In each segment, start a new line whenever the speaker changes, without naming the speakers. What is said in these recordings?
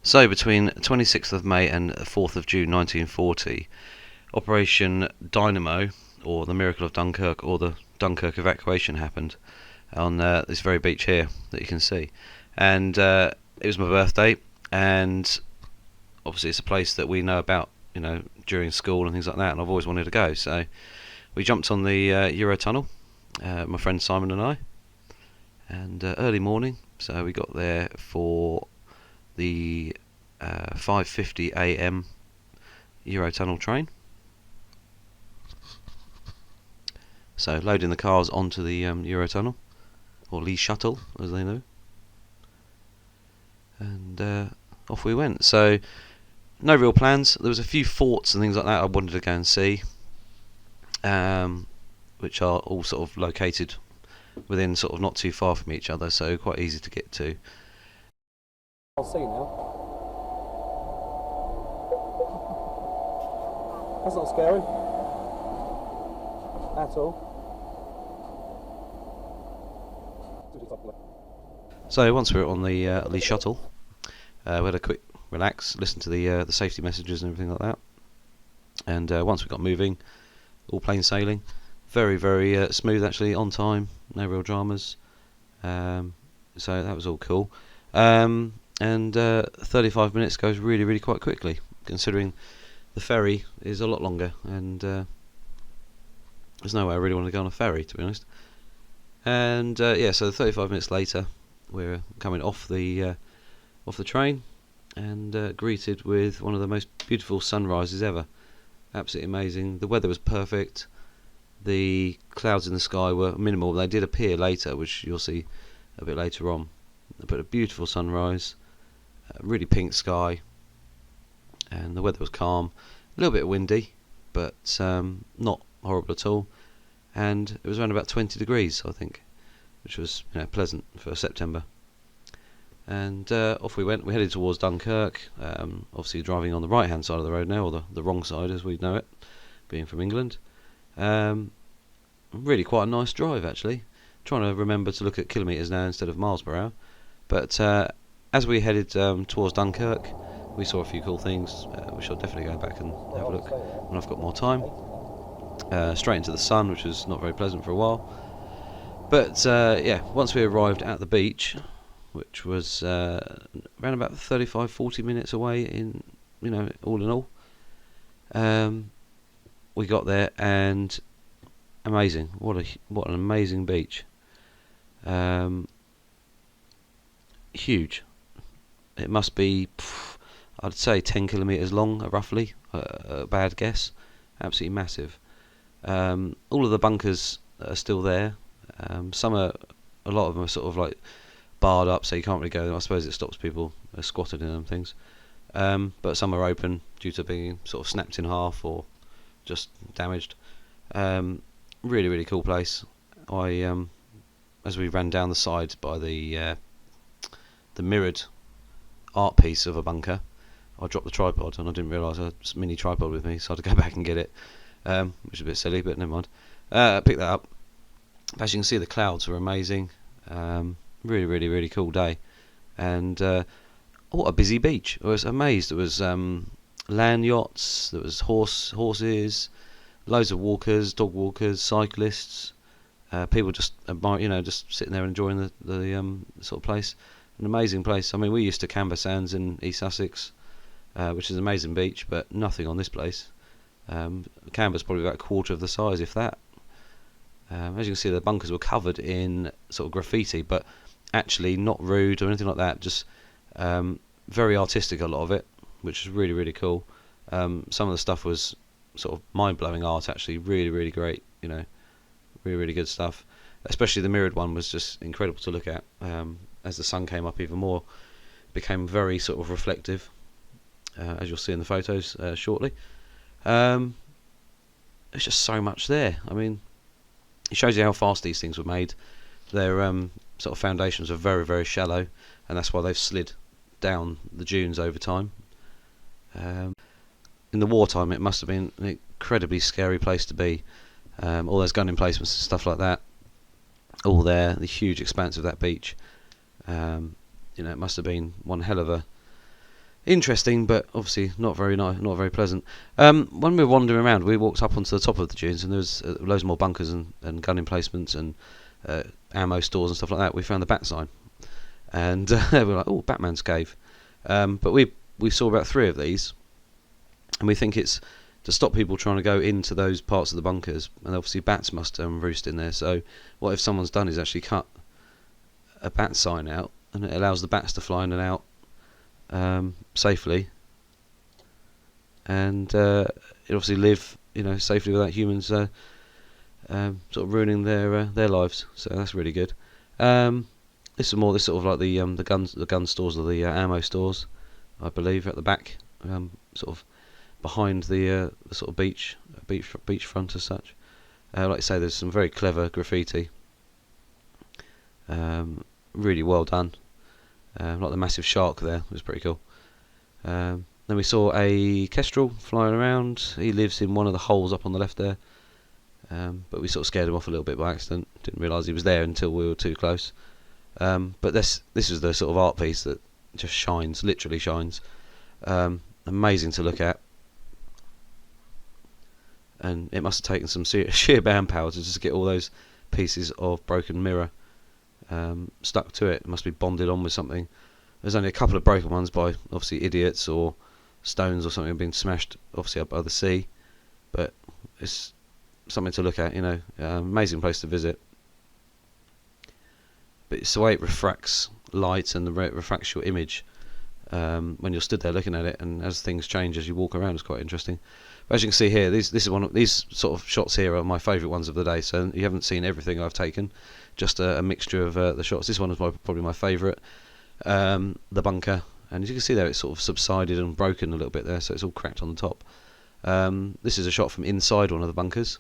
So between 26th of May and 4th of June 1940, Operation Dynamo, or the Miracle of Dunkirk, or the Dunkirk evacuation happened on this very beach here that you can see. And it was my birthday, and obviously it's a place that we know about, during school and things like that, and I've always wanted to go. So we jumped on the Eurotunnel, my friend Simon and I, and early morning, so we got there for the 5:50 a.m. Eurotunnel train. So loading the cars onto the Eurotunnel, or Lee Shuttle as they know, and off we went. So no real plans. There was a few forts and things like that I wanted to go and see, which are all sort of located within sort of not too far from each other, so quite easy to get to.
I'll see now. That's not scary at all.
So once we were on the shuttle, we had a quick relax, listen to the safety messages and everything like that. And once we got moving, all plain sailing, very very smooth actually, on time, no real dramas. So that was all cool. And 35 minutes goes really really quite quickly, considering the ferry is a lot longer, and there's no way I really want to go on a ferry, to be honest. And so 35 minutes later, we're coming off the train, and greeted with one of the most beautiful sunrises ever. Absolutely amazing. The weather was perfect. The clouds in the sky were minimal. They did appear later, which you'll see a bit later on. But a beautiful sunrise, a really pink sky, and the weather was calm. A little bit windy, but not horrible at all. And it was around about 20 degrees, I think, which was pleasant for September. And off we went. We headed towards Dunkirk, obviously driving on the right hand side of the road now, or the wrong side as we know it, being from England. Really quite a nice drive actually. Trying to remember to look at kilometres now instead of miles per hour. But as we headed towards Dunkirk, we saw a few cool things, which I'll definitely go back and have a look when I've got more time. Straight into the sun, which was not very pleasant for a while. But once we arrived at the beach, which was around about 35-40 minutes away all in all, we got there, and amazing. What an amazing beach. Huge. It must be, I'd say 10 kilometres long, roughly, a bad guess. Absolutely massive. All of the bunkers are still there. A lot of them are sort of like barred up, so you can't really go there. I suppose it stops people squatted in them things. But some are open due to being sort of snapped in half or just damaged. Really, really cool place. As we ran down the side by the mirrored art piece of a bunker, I dropped the tripod, and I didn't realise I had a mini tripod with me, so I had to go back and get it, which is a bit silly, but never mind. Picked that up. As you can see, the clouds were amazing. Really, really, really cool day, and what a busy beach! I was amazed. There was land yachts, there was horses, loads of walkers, dog walkers, cyclists, people just just sitting there enjoying the sort of place. An amazing place. I mean, we used to Camber Sands in East Sussex, which is an amazing beach, but nothing on this place. Camber's probably about a quarter of the size, if that. As you can see, the bunkers were covered in sort of graffiti, but actually not rude or anything like that, just very artistic, a lot of it, which is really, really cool. Some of the stuff was sort of mind-blowing art, actually, really, really great, really, really good stuff. Especially the mirrored one was just incredible to look at. As the sun came up even more, it became very sort of reflective, as you'll see in the photos shortly. There's just so much there. I mean, it shows you how fast these things were made. Their sort of foundations are very, very shallow, and that's why they've slid down the dunes over time. In the wartime, it must have been an incredibly scary place to be. All those gun emplacements and stuff like that, all there, the huge expanse of that beach. It must have been one hell of interesting, but obviously not very nice, not very pleasant. When we were wandering around, we walked up onto the top of the dunes, and there was loads more bunkers and gun emplacements and ammo stores and stuff like that. We found the bat sign, and we were like, "Oh, Batman's cave." But we saw about 3 of these, and we think it's to stop people trying to go into those parts of the bunkers, and obviously bats must roost in there. So what if someone's done is actually cut a bat sign out, and it allows the bats to fly in and out safely, and it obviously live, safely without humans sort of ruining their lives. So that's really good. This is more this sort of like the gun stores or the ammo stores, I believe, at the back, sort of behind the sort of beachfront as such. Like I say, there's some very clever graffiti. Really well done. Like the massive shark there was pretty cool. Then we saw a kestrel flying around. He lives in one of the holes up on the left there. But we sort of scared him off a little bit by accident. Didn't realise he was there until we were too close. But this is the sort of art piece that just shines, literally shines. Amazing to look at. And it must have taken some sheer manpower to just get all those pieces of broken mirror stuck to it. It must be bonded on with something. There's only a couple of broken ones by obviously idiots or stones or something being smashed obviously up by the sea, but it's something to look at, amazing place to visit. But it's the way it refracts light and refracts your image when you're stood there looking at it, and as things change as you walk around, it's quite interesting. But as you can see here, this is one of these sort of shots here are my favourite ones of the day. So you haven't seen everything I've taken, just a mixture of the shots. This one is probably my favourite, the bunker, and as you can see there, it's sort of subsided and broken a little bit there, so it's all cracked on the top. This is a shot from inside one of the bunkers,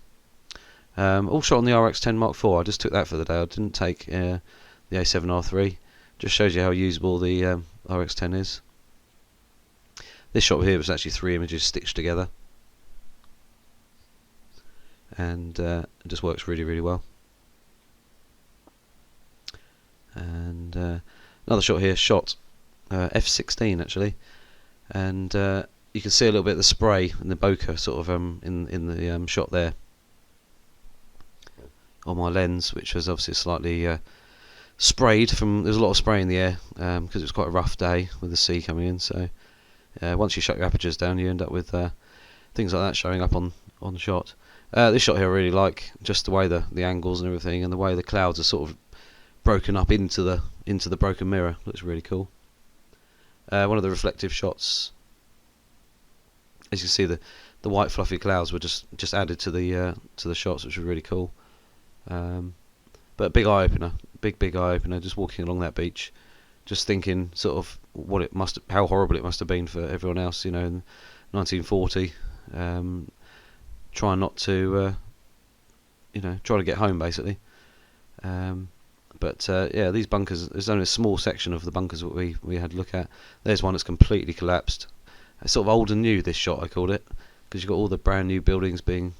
all shot on the RX-10 Mark IV. I just took that for the day. I didn't take the A7R3. Just shows you how usable the RX-10 is. This shot here was actually 3 images stitched together, and it just works really, really well. And another shot here, F16 actually, and you can see a little bit of the spray and the bokeh sort of in the shot there on my lens, which was obviously slightly sprayed from. There's a lot of spray in the air because it was quite a rough day with the sea coming in. So once you shut your apertures down, you end up with things like that showing up on the shot. This shot here I really like, just the way the angles and everything, and the way the clouds are sort of broken up into the broken mirror. Looks really cool. One of the reflective shots, as you see, the white fluffy clouds were just added to the shots, which was really cool. But a big eye opener, big eye opener. Just walking along that beach, just thinking sort of how horrible it must have been for everyone else, in 1940. Trying not to, trying to get home basically. But these bunkers, there's only a small section of the bunkers that we had to look at. There's one that's completely collapsed. It's sort of old and new, this shot, I called it, because you've got all the brand new buildings being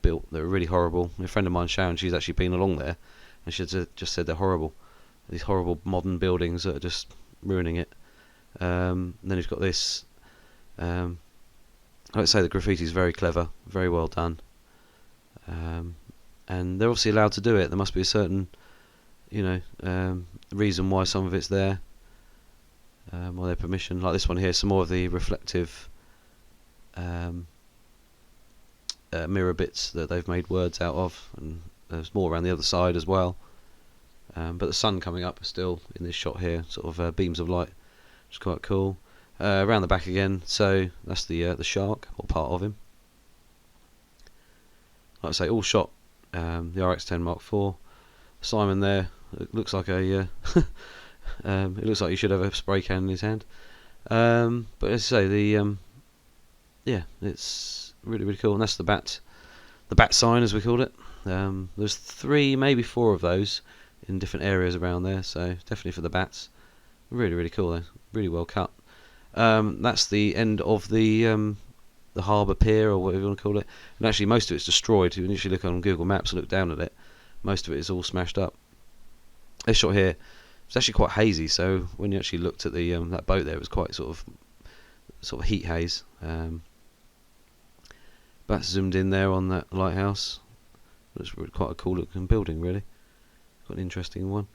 built that are really horrible. A friend of mine, Sharon, she's actually been along there, and she just said they're horrible. These horrible modern buildings that are just ruining it. And then you've got this. Like I say, the graffiti is very clever, very well done. And they're obviously allowed to do it. There must be a certain, reason why some of it's there, or their permission. Like this one here, some more of the reflective mirror bits that they've made words out of, and there's more around the other side as well. But the sun coming up is still in this shot here, sort of beams of light, which is quite cool. Around the back again, so that's the shark, or part of him. Like I say, all shot the RX-10 Mark IV. Simon there, it looks like it looks like he should have a spray can in his hand. But as I say, it's really, really cool. And that's the bat sign, as we called it. There's 3, maybe 4 of those in different areas around there, so definitely for the bats. Really, really cool though, really well cut. That's the end of the harbour pier, or whatever you want to call it. And actually most of it's destroyed. When you actually look on Google Maps and look down at it, most of it is all smashed up. This shot here, it's actually quite hazy, so when you actually looked at the that boat there, it was quite sort of sort of heat haze. That's zoomed in there on that lighthouse. Looks really quite a cool looking building, really. Quite an interesting one.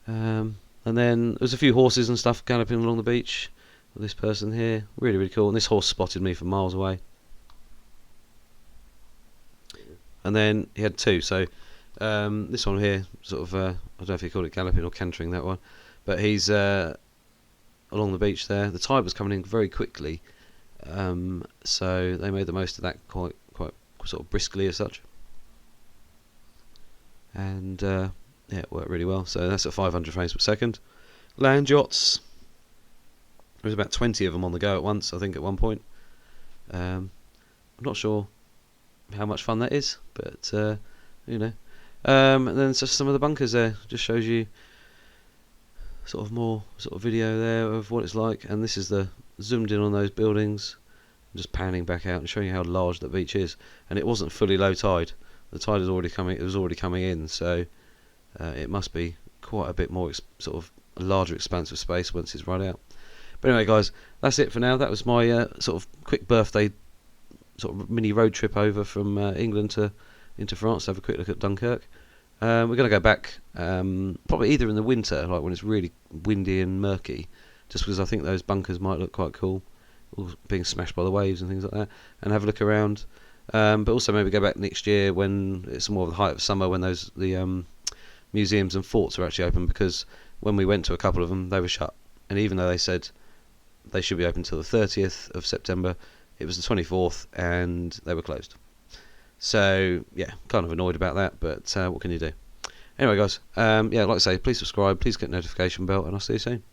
And then there's a few horses and stuff galloping along the beach. With this person here, really, really cool. And this horse spotted me from miles away. And then he had two. So this one here, sort of, I don't know if you call it galloping or cantering, that one. But he's along the beach there. The tide was coming in very quickly. So they made the most of that quite sort of briskly as such. And yeah, it worked really well. So that's at 500 frames per second. Land yachts. There was about 20 of them on the go at once, I think, at one point. I'm not sure how much fun that is, but you know. And then just some of the bunkers there. Just shows you sort of more sort of video there of what it's like. And this is the zoomed in on those buildings, just panning back out and showing you how large that beach is. And it wasn't fully low tide. The tide is already coming. It was already coming in, so it must be quite a bit more sort of a larger expanse of space once it's run out. But anyway, guys, that's it for now. That was my sort of quick birthday sort of mini road trip over from England into France to have a quick look at Dunkirk. We're going to go back probably either in the winter, like when it's really windy and murky, just because I think those bunkers might look quite cool, all being smashed by the waves and things like that, and have a look around. But also maybe go back next year when it's more of the height of summer, when the museums and forts are actually open, because when we went to a couple of them, they were shut. And even though they said they should be open until the 30th of September, it was the 24th and they were closed. So yeah, kind of annoyed about that, but what can you do? Anyway, guys, yeah, like I say, please subscribe, please get notification bell, and I'll see you soon.